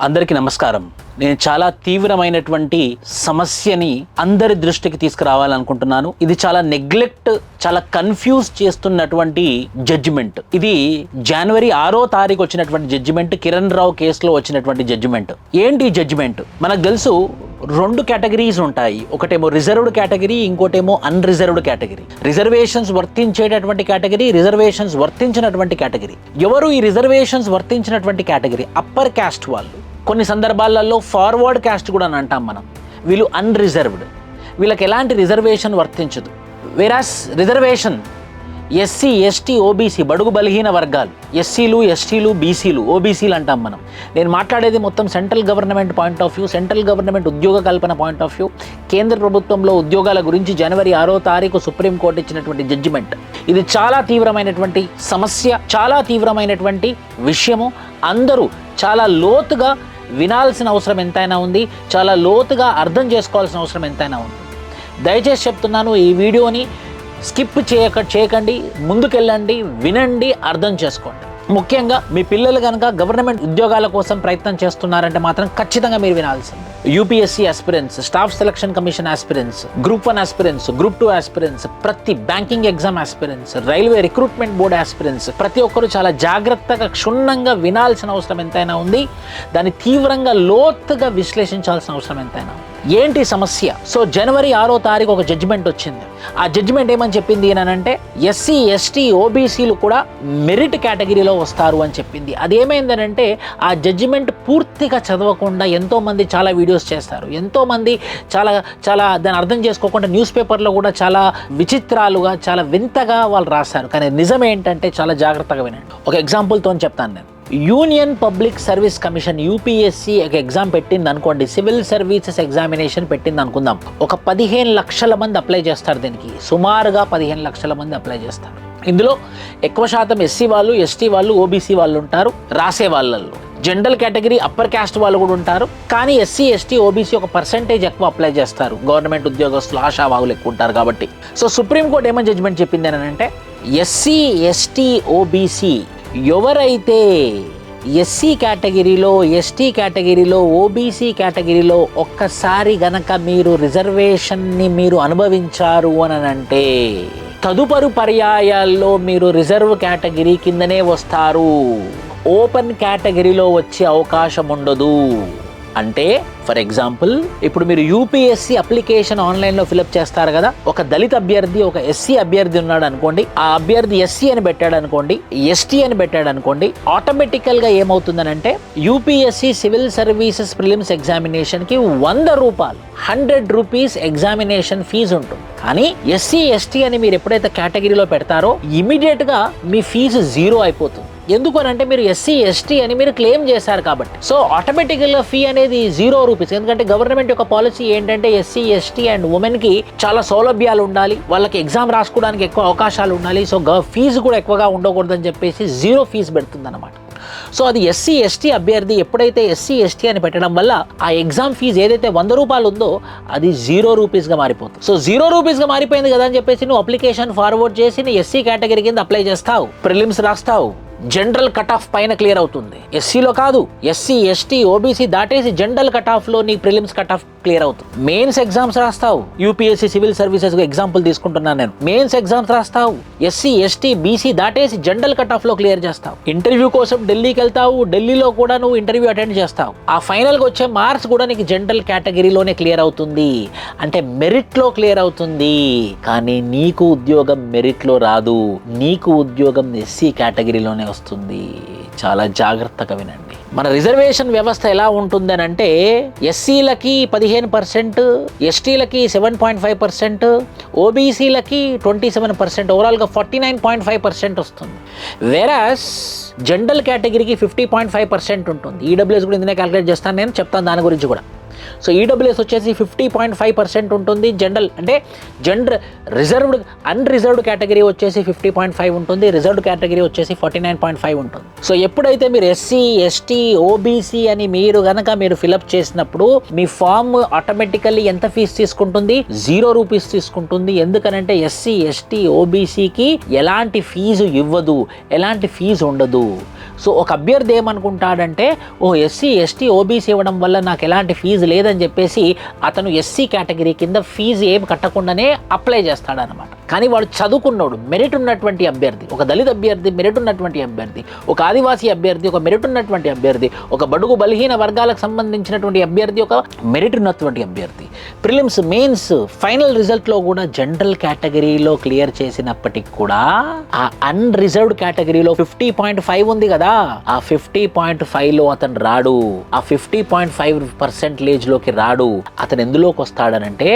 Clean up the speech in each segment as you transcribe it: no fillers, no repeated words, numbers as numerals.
అందరికీ నమస్కారం. నేను చాలా తీవ్రమైనటువంటి సమస్యని అందరి దృష్టికి తీసుకురావాలనుకుంటున్నాను. ఇది చాలా నెగ్లెక్ట్, చాలా కన్ఫ్యూజ్ చేస్తున్నటువంటి జడ్జిమెంట్. ఇది జనవరి 6వ తారీఖు వచ్చినటువంటి జడ్జిమెంట్, కిరణ్ రావు కేసులో వచ్చినటువంటి జడ్జిమెంట్. ఏంటి జడ్జిమెంట్? మనకు తెలుసు, 2 కేటగిరీస్ ఉంటాయి. ఒకటేమో రిజర్వ్డ్ కేటగిరీ, ఇంకోటేమో అన్రిజర్వ్డ్ కేటగిరీ. రిజర్వేషన్స్ వర్తించేటటువంటి కేటగిరీ, రిజర్వేషన్స్ వర్తించినటువంటి కేటగిరీ. ఎవరు ఈ రిజర్వేషన్స్ వర్తించినటువంటి కేటగిరీ? అప్పర్ క్యాస్ట్ వాళ్ళు. కొన్ని సందర్భాలలో ఫార్వర్డ్ క్యాస్ట్ కూడా అని అంటాం మనం. వీళ్ళు అన్రిజర్వ్డ్, వీళ్ళకి ఎలాంటి రిజర్వేషన్ వర్తించదు. వేరాస్ రిజర్వేషన్ ఎస్సీ, ఎస్టీ, ఓబీసీ, బడుగు బలహీన వర్గాలు, ఎస్సీలు, ఎస్టీలు, బీసీలు, ఓబీసీలు అంటాం మనం. నేను మాట్లాడేది మొత్తం central government point of view, central government ఉద్యోగ కల్పన పాయింట్ ఆఫ్ వ్యూ. కేంద్ర ప్రభుత్వంలో ఉద్యోగాల గురించి జనవరి 6వ తారీఖు సుప్రీంకోర్టు ఇచ్చినటువంటి జడ్జిమెంట్. ఇది చాలా తీవ్రమైనటువంటి సమస్య, చాలా తీవ్రమైనటువంటి విషయము. అందరూ చాలా లోతుగా వినాల్సిన అవసరం ఎంతైనా ఉంది, చాలా లోతుగా అర్థం చేసుకోవాల్సిన అవసరం ఎంతైనా ఉంది. దయచేసి చెప్తున్నాను, ఈ వీడియోని స్కిప్ చేయకండి, ముందుకెళ్ళండి, వినండి, అర్థం చేసుకోండి. ముఖ్యంగా మీ పిల్లలు కనుక గవర్నమెంట్ ఉద్యోగాల కోసం ప్రయత్నం చేస్తున్నారంటే మాత్రం ఖచ్చితంగా మీరు వినాల్సింది. UPSC aspirants, staff selection commission aspirants, group 1 aspirants, group 2 aspirants, ప్రతి banking exam aspirants, railway recruitment board aspirants, ప్రతి ఒక్కరు చాలా జాగ్రత్తగా, క్షుణ్ణంగా వినాల్సిన అవసరం ఎంతైనా ఉంది. దాన్ని తీవ్రంగా, లోతుగా విశ్లేషించాల్సిన అవసరం ఎంతైనా ఉంది. ఏంటి సమస్య? సో జనవరి 6వ తారీఖు ఒక జడ్జిమెంట్ వచ్చింది. ఆ జడ్జిమెంట్ ఏమని చెప్పింది అంటే ఎస్సీ, ఎస్టీ, ఓబీసీలు కూడా మెరిట్ కేటగిరీలో వస్తారు అని చెప్పింది. అదేమైందనంటే ఆ జడ్జిమెంట్ పూర్తిగా చదవకుండా ఎంతోమంది చాలా వీడియోస్ చేస్తారు, ఎంతోమంది చాలా దాన్ని అర్థం చేసుకోకుండా న్యూస్ పేపర్లో కూడా చాలా విచిత్రాలుగా, చాలా వింతగా వాళ్ళు రాస్తారు. కానీ నిజం ఏంటంటే చాలా జాగ్రత్తగా వినండి. ఒక ఎగ్జాంపుల్తో చెప్తాను నేను. Union public service commission UPSC ఒక ఎగ్జామ్ పెట్టింది అనుకోండి, సివిల్ సర్వీసెస్ ఎగ్జామినేషన్ పెట్టింది అనుకుందాం. ఒక 15 లక్షల మంది అప్లై చేస్తారు. దీనికి సుమారుగా 15 లక్షల మంది అప్లై చేస్తారు. ఇందులో ఎక్కువ శాతం ఎస్సీ వాళ్ళు, ఎస్టీ వాళ్ళు, ఓబీసీ వాళ్ళు ఉంటారు. రాసే వాళ్ళల్లో జనరల్ కేటగిరీ, అప్పర్ క్యాస్ట్ వాళ్ళు కూడా ఉంటారు. కానీ ఎస్సీ, ఎస్టీ, ఓబీసీ ఒక పర్సెంటేజ్ ఎక్కువ అప్లై చేస్తారు. గవర్నమెంట్ ఉద్యోగస్తులు, ఆశావాహులు ఎక్కువ ఉంటారు కాబట్టి. సో సుప్రీంకోర్టు ఏమని జడ్జిమెంట్ చెప్పింది అంటే ఎస్సీ, ఎస్టీ, ఓబీసీ ఎవరైతే ఎస్సీ కేటగిరీలో, ఎస్టీ కేటగిరీలో, ఓబీసీ కేటగిరీలో ఒక్కసారి గనక మీరు రిజర్వేషన్ని మీరు అనుభవించారు అని అంటే తదుపరి పర్యాయాల్లో మీరు రిజర్వ్ కేటగిరీ కిందనే వస్తారు. ఓపెన్ కేటగిరీలో వచ్చే అవకాశం ఉండదు. అంటే ఫర్ ఎగ్జాంపుల్, ఇప్పుడు మీరు యూపీఎస్సీ అప్లికేషన్ ఆన్లైన్లో ఫిలప్ చేస్తారు కదా. ఒక దళిత అభ్యర్థి, ఒక ఎస్సీ అభ్యర్థి ఉన్నాడు అనుకోండి. ఆ అభ్యర్థి ఎస్సీ అని పెట్టాడు అనుకోండి, ఎస్టీ అని పెట్టాడు అనుకోండి. ఆటోమేటికల్గా ఏమవుతుందనంటే యూపీఎస్సీ సివిల్ సర్వీసెస్ ప్రిలిమ్స్ ఎగ్జామినేషన్కి 100 రూపాయలు, 100 రూపీస్ ఎగ్జామినేషన్ ఫీజు ఉంటుంది. కానీ ఎస్సీ, ఎస్టీ అని మీరు ఎప్పుడైతే కేటగిరీలో పెడతారో ఇమీడియట్గా మీ ఫీజు 0 అయిపోతుంది. ఎందుకు అంటే మీరు ఎస్సీ, ఎస్టీ అని మీరు క్లెయిమ్ చేశారు కాబట్టి. సో ఆటోమేటికల్గా ఫీ అనేది 0 రూపీస్. ఎందుకంటే గవర్నమెంట్ యొక్క పాలసీ ఏంటంటే ఎస్సీ, ఎస్టీ అండ్ ఉమెన్కి చాలా సౌలభ్యాలు ఉండాలి, వాళ్ళకి ఎగ్జామ్ రాసుకోవడానికి ఎక్కువ అవకాశాలు ఉండాలి. సో ఫీజు కూడా ఎక్కువగా ఉండకూడదని చెప్పేసి 0 ఫీజు పెడుతుంది అన్నమాట. సో అది ఎస్సీ, ఎస్టీ అభ్యర్థి ఎప్పుడైతే ఎస్సీ, ఎస్టీ అని పెట్టడం వల్ల ఆ ఎగ్జామ్ ఫీజు ఏదైతే 100 రూపాయలు ఉందో అది 0 రూపీస్గా మారిపోతుంది. సో 0 రూపీస్గా మారిపోయింది కదా అని చెప్పేసి నువ్వు అప్లికేషన్ ఫార్వర్డ్ చేసి నీ ఎస్సీ కేటగిరీ కింద అప్లై చేస్తావు, ప్రిలిమ్స్ రాస్తావు. జనరల్ కట్ ఆఫ్ పైన క్లియర్ అవుతుంది. ఎస్సీలో కాదు, ఎస్సీ, ఎస్టీ, ఓబీసీ దాటేసి జనరల్ కట్ ఆఫ్లో నీ ప్రిలిమ్స్ కట్ ఆఫ్ క్లియర్ అవుతుంది. మెయిన్స్ ఎగ్జామ్స్ రాస్తావు. యూపీఎస్సీ సివిల్ సర్వీసెస్ ఎగ్జాంపుల్ తీసుకుంటున్నాను నేను. మెయిన్స్ ఎగ్జామ్స్ రాస్తావు, ఎస్సీ, ఎస్టీ, బీసీ దాటేసి జనరల్ కట్ ఆఫ్లో క్లియర్ చేస్తావు. ఇంటర్వ్యూ కోసం ఢిల్లీకి వెళ్తావు, ఢిల్లీలో కూడా నువ్వు ఇంటర్వ్యూ అటెండ్ చేస్తావు. ఆ ఫైనల్గా వచ్చే మార్క్స్ కూడా నీకు జనరల్ కేటగిరీలోనే క్లియర్ అవుతుంది. అంటే మెరిట్లో క్లియర్ అవుతుంది. కానీ నీకు ఉద్యోగం మెరిట్లో రాదు, నీకు ఉద్యోగం ఎస్సీ కేటగిరీలోనే వస్తుంది. చాలా జాగ్రత్తగా వినండి. మన రిజర్వేషన్ వ్యవస్థ ఎలా ఉంటుందని అంటే ఎస్సీలకి 15%, ఎస్టీలకి 7.5%, ఓబీసీలకి 27%, ఓవరాల్గా 49.5% వస్తుంది. వేరాస్ జనరల్ కేటగిరీకి 50.5% ఉంటుంది. ఈడబ్ల్యూఎస్ కూడా ఇందులో క్యాలిక్యులేట్ చేస్తాను, నేను చెప్తాను దాని గురించి కూడా. సో ఈడబ్ల్యూఎస్ వచ్చేసి 50.5% ఉంటుంది. రిజర్వ్డ్, అన్రిజర్వ్డ్ కేటగిరీ వచ్చేసి 50.5 ఉంటుంది. రిజర్వ్డ్ కేటగిరీ వచ్చేసి 49.5 ఉంటుంది. సో ఎప్పుడైతే మీరు ఎస్సీ, ఎస్టీ, ఓబీసీ అని మీరు ఫిలప్ చేసినప్పుడు మీ ఫామ్ ఆటోమేటికల్లీ ఎంత ఫీజు తీసుకుంటుంది? 0 రూపీస్ తీసుకుంటుంది. ఎందుకనంటే ఎస్సీ, ఎస్టీ, ఓబీసీకి ఎలాంటి ఫీజు ఇవ్వదు, ఎలాంటి ఫీజు ఉండదు. సో ఒక అభ్యర్థి ఏమనుకుంటాడంటే, ఎస్సీ ఎస్టీ ఓబీసీ ఇవ్వడం వల్ల నాకు ఎలాంటి ఫీజు లేదని చెప్పేసి అతను ఎస్సీ కేటగిరీ కింద ఫీజు ఏం కట్టకుండానే అప్లై చేస్తాడనమాట. కానీ వాడు చదువుకున్నాడు, మెరిట్ ఉన్నటువంటి అభ్యర్థి, ఒక దళిత అభ్యర్థి, మెరిట్ ఉన్నటువంటి అభ్యర్థి, ఒక ఆదివాసీ అభ్యర్థి, ఒక మెరిట్ ఉన్నటువంటి అభ్యర్థి, ఒక బడుగు బలహీన వర్గాలకు సంబంధించినటువంటి అభ్యర్థి, ఒక మెరిట్ ఉన్నటువంటి అభ్యర్థి ప్రిలిమ్స్ మెయిన్స్ ఫైనల్ రిజల్ట్లో కూడా జనరల్ కేటగిరీలో క్లియర్ చేసినప్పటికి కూడా ఆ అన్రిజర్వ్డ్ కేటగిరీలో 50.5 ఉంది కదా, ఆ 50.5లో అతను రాడు, ఆ 50.5% లోకి రాడు. అతను ఎందులోకి వస్తాడనంటే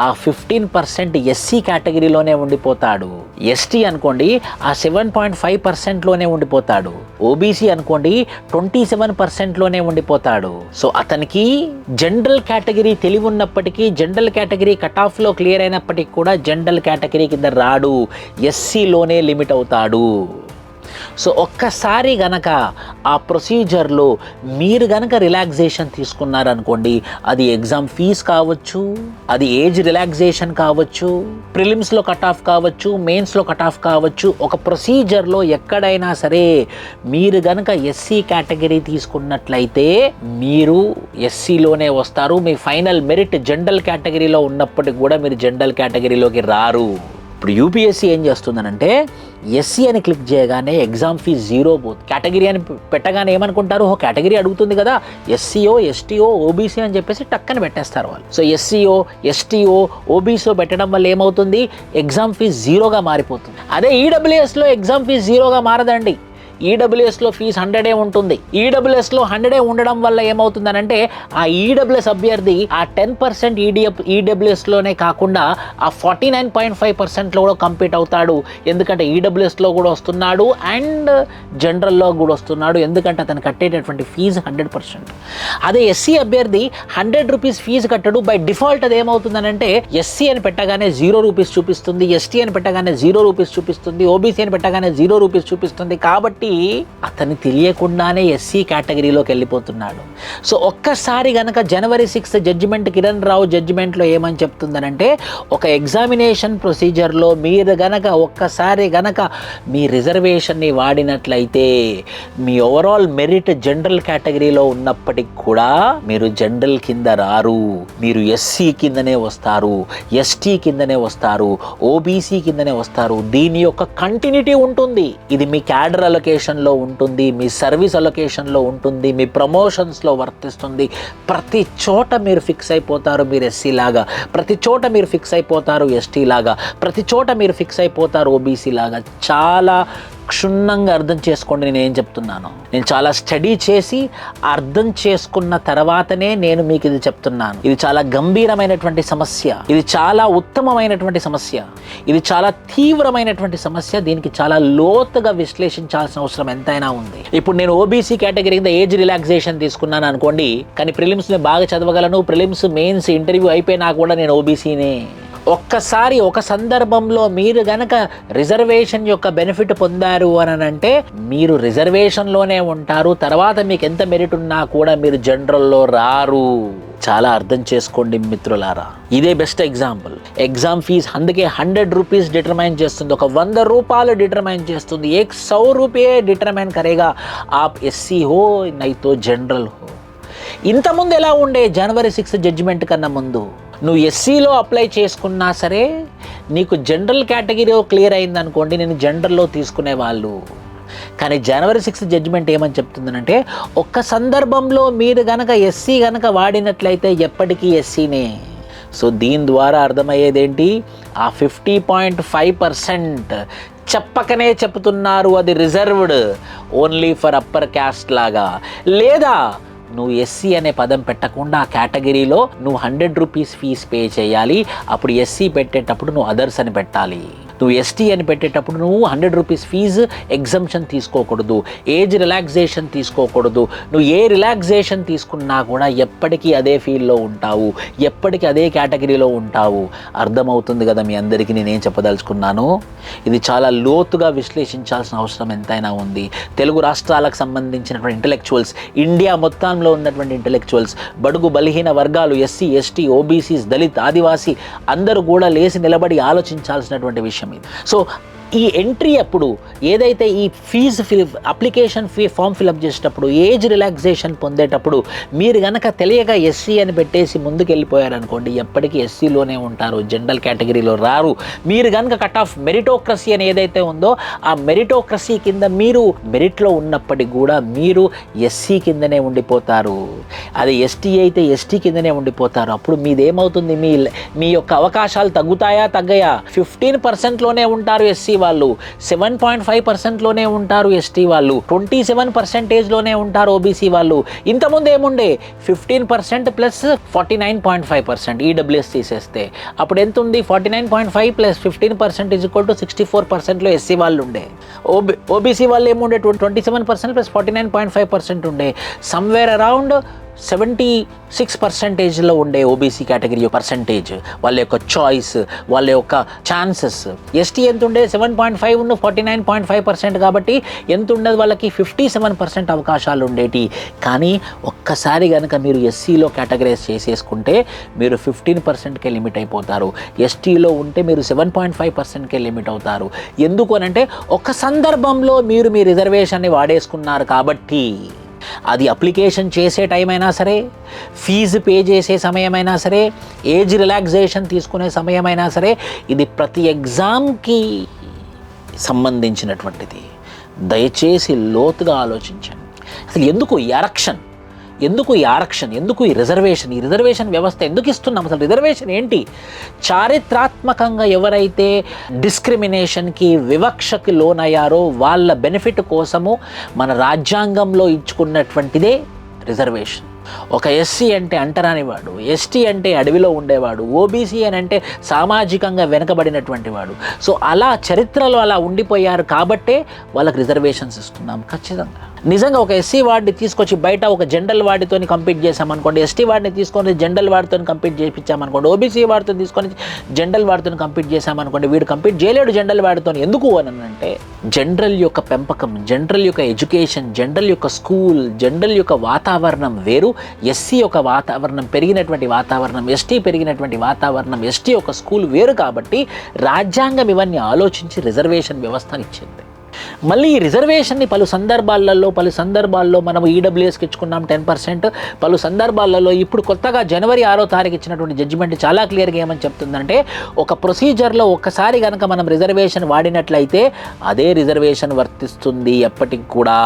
ఆ 15% ఎస్సీ కేటగిరీలోనే ఉండిపోతాడు. ఎస్టీ అనుకోండి ఆ 7.5%లోనే ఉండిపోతాడు. ఓబీసీ అనుకోండి 27%లోనే ఉండిపోతాడు. సో అతనికి జనరల్ కేటగిరీ తెలివి ఉన్నప్పటికీ, జనరల్ కేటగిరీ కట్ ఆఫ్లో క్లియర్ అయినప్పటికీ కూడా జనరల్ కేటగిరీ కింద రాడు, ఎస్సీలోనే లిమిట్ అవుతాడు. సో ఒక్కసారి గనక ఆ ప్రొసీజర్లో మీరు గనక రిలాక్సేషన్ తీసుకున్నారనుకోండి, అది ఎగ్జామ్ ఫీజ్ కావచ్చు, అది ఏజ్ రిలాక్సేషన్ కావచ్చు, ప్రిలిమ్స్లో కట్ ఆఫ్ కావచ్చు, మెయిన్స్లో కట్ ఆఫ్ కావచ్చు, ఒక ప్రొసీజర్లో ఎక్కడైనా సరే మీరు గనక ఎస్సీ కేటగిరీ తీసుకున్నట్లయితే మీరు ఎస్సీలోనే వస్తారు. మీ ఫైనల్ మెరిట్ జనరల్ కేటగిరీలో ఉన్నప్పటికీ కూడా మీరు జనరల్ కేటగిరీలోకి రారు. ఇప్పుడు యూపీఎస్సీ ఏం చేస్తుందనంటే, ఎస్సీ అని క్లిక్ చేయగానే ఎగ్జామ్ ఫీజ్ 0 పోతుంది. కేటగిరీ అని పెట్టగానే ఏమనుకుంటారు, కేటగిరీ అడుగుతుంది కదా, ఎస్సీఓ ఎస్టీఓ ఓబీసీ అని చెప్పేసి టక్కని పెట్టేస్తారు వాళ్ళు. సో ఎస్సీఓ ఎస్టీఓ ఓబీసీఓ పెట్టడం వల్ల ఏమవుతుంది, ఎగ్జామ్ ఫీజ్ 0గా మారిపోతుంది. అదే ఈడబ్ల్యూఎస్లో ఎగ్జామ్ ఫీజ్ 0గా మారదండి. ఈడబ్ల్యూఎస్లో ఫీజు 100 ఉంటుంది. ఈడబ్ల్యూఎస్లో 100 ఉండడం వల్ల ఏమవుతుందనంటే ఆ ఈడబ్ల్యూఎస్ అభ్యర్థి ఆ 10% ఈడబ్ల్యూఎస్లోనే కాకుండా ఆ 49.5%లో కూడా కంప్లీట్ అవుతాడు. ఎందుకంటే ఈడబ్ల్యూఎస్లో కూడా వస్తున్నాడు అండ్ జనరల్లో కూడా వస్తున్నాడు, ఎందుకంటే అతను కట్టేటటువంటి ఫీజు 100%. అదే ఎస్సీ అభ్యర్థి 100 రూపీస్ ఫీజు కట్టడు. బై డిఫాల్ట్ అది ఏమవుతుందనంటే ఎస్సీ అని పెట్టగానే 0 రూపీస్ చూపిస్తుంది, ఎస్టీ అని పెట్టగానే 0 రూపీస్ చూపిస్తుంది, ఓబీసీ అని పెట్టగానే 0 రూపీస్ చూపిస్తుంది. కాబట్టి అతను తెలియకుండానే ఎస్సీ కేటగిరీలోకి వెళ్ళిపోతున్నాడు. సో ఒక్కసారి గనక జనవరి 6 జడ్జిమెంట్, కిరణ్ రావు జడ్జిమెంట్లో ఏమని చెప్తుందనంటే, ఒక ఎగ్జామినేషన్ ప్రొసీజర్లో మీరు గనక ఒక్కసారి గనక మీ రిజర్వేషన్ని వాడినట్లయితే మీ ఓవరాల్ మెరిట్ జనరల్ కేటగిరీలో ఉన్నప్పటికి కూడా మీరు జనరల్ కింద రారు, మీరు ఎస్సీ కిందనే వస్తారు, ఎస్టీ కిందనే వస్తారు, ఓబీసీ కిందనే వస్తారు. దీని యొక్క కంటిన్యూటీ ఉంటుంది. ఇది మీ క్యాడర్ అలొకేషన్లో ఉంటుంది, మీ సర్వీస్ అలొకేషన్లో ఉంటుంది, మీ ప్రమోషన్స్లో వర్తిస్తుంది. ప్రతి చోట మీరు ఫిక్స్ అయిపోతారు మీరు ఎస్సీ లాగా, ప్రతి చోట మీరు ఫిక్స్ అయిపోతారు ఎస్టీ లాగా, ప్రతి చోట మీరు ఫిక్స్ అయిపోతారు ఓబీసీ లాగా. చాలా క్షుణ్ణంగా అర్థం చేసుకోండి నేను ఏం చెప్తున్నాను. నేను చాలా స్టడీ చేసి అర్థం చేసుకున్న తర్వాతనే నేను మీకు ఇది చెప్తున్నాను. ఇది చాలా గంభీరమైనటువంటి సమస్య, ఇది చాలా ఉత్తమమైనటువంటి సమస్య, ఇది చాలా తీవ్రమైనటువంటి సమస్య. దీనికి చాలా లోతుగా విశ్లేషించాల్సిన అవసరం ఎంతైనా ఉంది. ఇప్పుడు నేను ఓబీసీ కేటగిరీ కింద ఏజ్ రిలాక్సేషన్ తీసుకున్నాను అనుకోండి, కానీ ప్రిలిమ్స్ నేను బాగా చదవగలను, ప్రిలిమ్స్ మెయిన్స్ ఇంటర్వ్యూ అయిపోయినా కూడా నేను ఓబీసీనే. ఒక్కసారి ఒక సందర్భంలో మీరు గనక రిజర్వేషన్ యొక్క బెనిఫిట్ పొందారు అని అంటే మీరు రిజర్వేషన్లోనే ఉంటారు. తర్వాత మీకు ఎంత మెరిట్ ఉన్నా కూడా మీరు జనరల్లో రారు. చాలా అర్థం చేసుకోండి మిత్రులారా. ఇదే బెస్ట్ ఎగ్జాంపుల్. ఎగ్జామ్ ఫీజ్ అందుకే 100 రూపీస్ డిటర్మైన్ చేస్తుంది, ఒక 100 రూపాయలు డిటర్మైన్ చేస్తుంది. 100 రూపాయే డిటర్మైన్ కరేగా ఆప్ ఎస్సీ హో నైతో జనరల్ హో. ఇంతకుముందు ఎలా ఉండే జనవరి 6 జడ్జిమెంట్ కన్నా ముందు, నువ్వు ఎస్సీలో అప్లై చేసుకున్నా సరే నీకు జనరల్ కేటగిరీలో క్లియర్ అయింది అనుకోండి, నేను జనరల్లో తీసుకునేవాళ్ళు. కానీ జనవరి 6 జడ్జిమెంట్ ఏమని చెప్తుందనంటే, ఒక్క సందర్భంలో మీరు గనక ఎస్సీ గనక వాడినట్లయితే ఎప్పటికీ ఎస్సీనే. సో దీని ద్వారా అర్థమయ్యేదేంటి, ఆ 50.5% చెప్పకనే చెప్తున్నారు అది reserved only for upper caste లాగా. లేదా నువ్వు ఎస్సీ అనే పదం పెట్టకుండా ఆ కేటగిరీలో నువ్వు 100 రూపీస్ ఫీజ్ పే చేయాలి. అప్పుడు ఎస్సీ పెట్టేటప్పుడు నువ్వు అదర్స్ అని పెట్టాలి. నువ్వు ఎస్టీ అని పెట్టేటప్పుడు నువ్వు 100 రూపీస్ ఫీజు ఎగ్జంప్షన్ తీసుకోకూడదు, ఏజ్ రిలాక్సేషన్ తీసుకోకూడదు. నువ్వు ఏ రిలాక్సేషన్ తీసుకున్నా కూడా ఎప్పటికీ అదే ఫీల్డ్లో ఉంటావు, ఎప్పటికీ అదే కేటగిరీలో ఉంటావు. అర్థమవుతుంది కదా మీ అందరికీ నేనేం చెప్పదలుచుకున్నాను. ఇది చాలా లోతుగా విశ్లేషించాల్సిన అవసరం ఎంతైనా ఉంది. తెలుగు రాష్ట్రాలకు సంబంధించినటువంటి ఇంటెలెక్చువల్స్, ఇండియా మొత్తంలో ఉన్నటువంటి ఇంటెలెక్చువల్స్, బడుగు బలహీన వర్గాలు, ఎస్సీ ఎస్టీ ఓబీసీస్, దళిత్ ఆదివాసీ అందరూ కూడా లేచి నిలబడి ఆలోచించాల్సినటువంటి విషయం. సో ఈ ఎంట్రీ అప్పుడు ఏదైతే ఈ అప్లికేషన్ ఫామ్ ఫిలప్ చేసేటప్పుడు ఏజ్ రిలాక్సేషన్ పొందేటప్పుడు మీరు కనుక తెలియక ఎస్సీ అని పెట్టేసి ముందుకు వెళ్ళిపోయారనుకోండి, ఎప్పటికీ ఎస్సీలోనే ఉంటారు, జనరల్ కేటగిరీలో రారు. మీరు కనుక కట్ ఆఫ్ మెరిటోక్రసీ అని ఏదైతే ఉందో ఆ మెరిటోక్రసీ కింద మీరు మెరిట్లో ఉన్నప్పటికీ కూడా మీరు ఎస్సీ కిందనే ఉండిపోతారు. అది ఎస్టీ అయితే ఎస్టీ కిందనే ఉండిపోతారు. అప్పుడు మీదేమవుతుంది, మీ యొక్క అవకాశాలు తగ్గాయా? 15%లోనే ఉంటారు ఎస్సీ వాళ్ళు, 7.5%లోనే ఉంటారు ఎస్టీ వాళ్ళు, 27%లోనే ఉంటారు ఓబీసీ వాళ్ళు. ఇంతకుముందు ఏముండే 15% ప్లస్ 49.5% ఈడబ్ల్యూఎస్ తీసేస్తే అప్పుడు ఎంత ఉంది? 49.5 ప్లస్ 15% = 64%లో ఎస్సీ వాళ్ళు ఉండే. ఓబీసీ వాళ్ళు ఏముండే 27% ప్లస్ 49.5% ఉండే. సమ్వేర్ అరౌండ్ 76%లో ఉండే ఓబీసీ కేటగిరీ పర్సంటేజ్, వాళ్ళ యొక్క చాయిస్, వాళ్ళ యొక్క ఛాన్సెస్. ఎస్టీ ఎంత ఉండే? 7.5 ఉన్న 49.5% కాబట్టి ఎంత ఉండదు వాళ్ళకి? 57% అవకాశాలు ఉండేటి. కానీ ఒక్కసారి కనుక మీరు ఎస్సీలో కేటగరైజ్ చేసేసుకుంటే మీరు 15%కే లిమిట్ అయిపోతారు. ఎస్టీలో ఉంటే మీరు 7.5%కే లిమిట్ అవుతారు. ఎందుకు అనంటే ఒక సందర్భంలో మీరు మీ రిజర్వేషన్ని వాడేసుకున్నారు కాబట్టి. అది అప్లికేషన్ చేసే టైం అయినా సరే, ఫీజు పే చేసే సమయమైనా సరే, ఏజ్ రిలాక్సేషన్ తీసుకునే సమయమైనా సరే, ఇది ప్రతి ఎగ్జామ్కి సంబంధించినటువంటిది. దయచేసి లోతుగా ఆలోచించండి. అసలు ఎందుకు ఈ ఆరక్షణ, ఎందుకు ఈ రిజర్వేషన్ వ్యవస్థ ఎందుకు ఇస్తున్నాం? అసలు రిజర్వేషన్ ఏంటి? చారిత్రాత్మకంగా ఎవరైతే డిస్క్రిమినేషన్కి, వివక్షకి లోనయ్యారో వాళ్ళ బెనిఫిట్ కోసము మన రాజ్యాంగంలో ఇచ్చుకున్నటువంటిదే రిజర్వేషన్. ఒక ఎస్సీ అంటే అంటరానివాడు, ఎస్టీ అంటే అడవిలో ఉండేవాడు, ఓబీసీ అని అంటే సామాజికంగా వెనుకబడినటువంటి వాడు. సో అలా చరిత్రలో అలా ఉండిపోయారు కాబట్టే వాళ్ళకి రిజర్వేషన్స్ ఇస్తున్నాం. ఖచ్చితంగా నిజంగా ఒక ఎస్సీ వార్డుని తీసుకొచ్చి బయట ఒక జనరల్ వార్డుతో కంపీట్ చేసామనుకోండి, ఎస్టీ వార్డుని తీసుకొని జనరల్ వార్డుతో కంపీట్ చేయించామనుకోండి, ఓబీసీ వార్డుతో తీసుకొని జనరల్ వార్డుతో కంపీట్ చేసామనుకోండి, వీడు కంపీట్ చేయలేడు జనరల్ వార్డుతో. ఎందుకు అని అంటే జనరల్ యొక్క పెంపకం, జనరల్ యొక్క ఎడ్యుకేషన్, జనరల్ యొక్క స్కూల్, జనరల్ యొక్క వాతావరణం వేరు. ఎస్సీ యొక్క వాతావరణం, పెరిగినటువంటి వాతావరణం, ఎస్టీ పెరిగినటువంటి వాతావరణం, ఎస్టీ యొక్క స్కూల్ వేరు. కాబట్టి రాజ్యాంగం ఇవన్నీ ఆలోచించి రిజర్వేషన్ వ్యవస్థను ఇచ్చింది. మళ్ళీ ఈ రిజర్వేషన్ని పలు సందర్భాల్లో మనం ఈడబ్ల్యూఎస్కి ఇచ్చుకున్నాం 10%, పలు సందర్భాలలో ఇప్పుడు కొత్తగా జనవరి 6వ తారీఖు ఇచ్చినటువంటి జడ్జిమెంట్ చాలా క్లియర్గా ఏమని చెప్తుందంటే, ఒక ప్రొసీజర్లో ఒక్కసారి కనుక మనం రిజర్వేషన్ వాడినట్లయితే అదే రిజర్వేషన్ వర్తిస్తుంది ఎప్పటికి కూడా,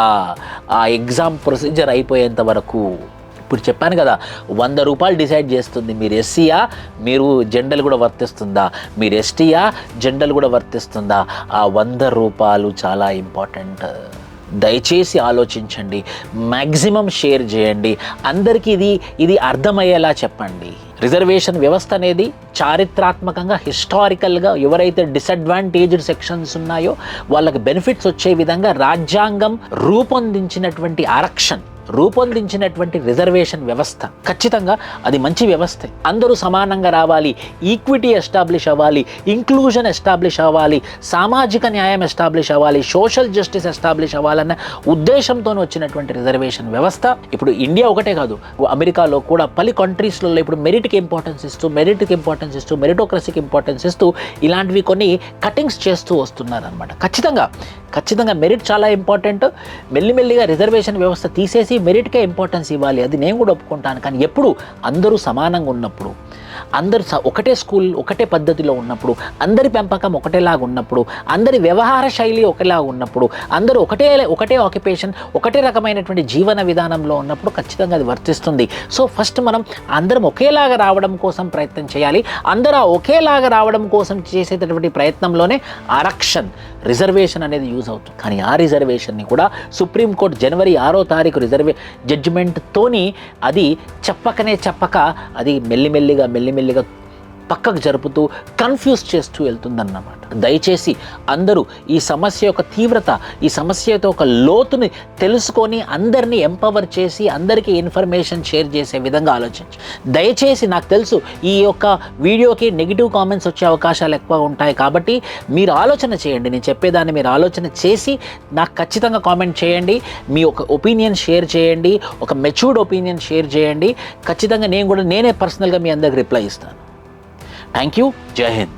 ఆ ఎగ్జామ్ ప్రొసీజర్ అయిపోయేంత వరకు. ఇప్పుడు చెప్పాను కదా, 100 రూపాయలు డిసైడ్ చేస్తుంది. మీరు ఎస్సీయా, మీరు జనరల్ కూడా వర్తిస్తుందా, మీరు ఎస్టీయా, జనరల్ కూడా వర్తిస్తుందా. ఆ 100 రూపాయలు చాలా ఇంపార్టెంట్. దయచేసి ఆలోచించండి, మ్యాక్సిమం షేర్ చేయండి, అందరికీ ఇది అర్థమయ్యేలా చెప్పండి. రిజర్వేషన్ వ్యవస్థ అనేది చారిత్రాత్మకంగా, హిస్టారికల్గా ఎవరైతే డిసడ్వాంటేజ్డ్ సెక్షన్స్ ఉన్నాయో వాళ్ళకి బెనిఫిట్స్ వచ్చే విధంగా రాజ్యాంగం రూపొందించినటువంటి రూపొందించినటువంటి రిజర్వేషన్ వ్యవస్థ. ఖచ్చితంగా అది మంచి వ్యవస్థ. అందరూ సమానంగా రావాలి, ఈక్విటీ ఎస్టాబ్లిష్ అవ్వాలి, ఇంక్లూజన్ ఎస్టాబ్లిష్ అవ్వాలి, సామాజిక న్యాయం ఎస్టాబ్లిష్ అవ్వాలి, సోషల్ జస్టిస్ ఎస్టాబ్లిష్ అవ్వాలన్న ఉద్దేశంతో వచ్చినటువంటి రిజర్వేషన్ వ్యవస్థ. ఇప్పుడు ఇండియా ఒకటే కాదు, అమెరికాలో కూడా పలు కంట్రీస్లలో ఇప్పుడు మెరిట్కి ఇంపార్టెన్స్ ఇస్తూ మెరిటోక్రసీకి ఇంపార్టెన్స్ ఇస్తూ ఇలాంటివి కొన్ని కటింగ్స్ చేస్తూ వస్తున్నారు అనమాట. ఖచ్చితంగా మెరిట్ చాలా ఇంపార్టెంట్. మెల్లిమెల్లిగా రిజర్వేషన్ వ్యవస్థ తీసేసి మెరిట్కే ఇంపార్టెన్స్ ఇవ్వాలి, అది నేను కూడా ఒప్పుకుంటాను. కానీ ఎప్పుడు అందరూ సమానంగా ఉన్నప్పుడు, అందరూ ఒకటే స్కూల్, ఒకటే పద్ధతిలో ఉన్నప్పుడు, అందరి పెంపకం ఒకటేలాగా ఉన్నప్పుడు, అందరి వ్యవహార శైలి ఒకేలాగా ఉన్నప్పుడు, అందరూ ఒకటే ఆక్యుపేషన్, ఒకటే రకమైనటువంటి జీవన విధానంలో ఉన్నప్పుడు ఖచ్చితంగా అది వర్తిస్తుంది. సో ఫస్ట్ మనం అందరం ఒకేలాగా రావడం కోసం ప్రయత్నం చేయాలి. అందరూ ఒకేలాగా రావడం కోసం చేసేటటువంటి ప్రయత్నంలోనే రిజర్వేషన్ అనేది యూజ్ అవుతుంది. కానీ ఆ రిజర్వేషన్ని కూడా సుప్రీంకోర్టు జనవరి 6వ తారీఖు జడ్జిమెంట్తోని అది చెప్పక అది మెల్లిమెల్లిగా పక్కకు జరుపుతూ కన్ఫ్యూజ్ చేస్తూ వెళ్తుందన్నమాట. దయచేసి అందరూ ఈ సమస్య యొక్క తీవ్రత, ఈ సమస్య యొక్క లోతుని తెలుసుకొని అందరినీ ఎంపవర్ చేసి అందరికీ ఇన్ఫర్మేషన్ షేర్ చేసే విధంగా ఆలోచించు. దయచేసి నాకు తెలుసు ఈ యొక్క వీడియోకి నెగిటివ్ కామెంట్స్ వచ్చే అవకాశాలు ఎక్కువ ఉంటాయి కాబట్టి మీరు ఆలోచన చేయండి. నేను చెప్పేదాన్ని మీరు ఆలోచన చేసి నాకు ఖచ్చితంగా కామెంట్ చేయండి. మీ ఒక ఒపీనియన్ షేర్ చేయండి, ఒక మెచ్యూర్డ్ ఒపీనియన్ షేర్ చేయండి. ఖచ్చితంగా నేనే పర్సనల్గా మీ అందరికి రిప్లై ఇస్తాను. Thank you. జై హింద్.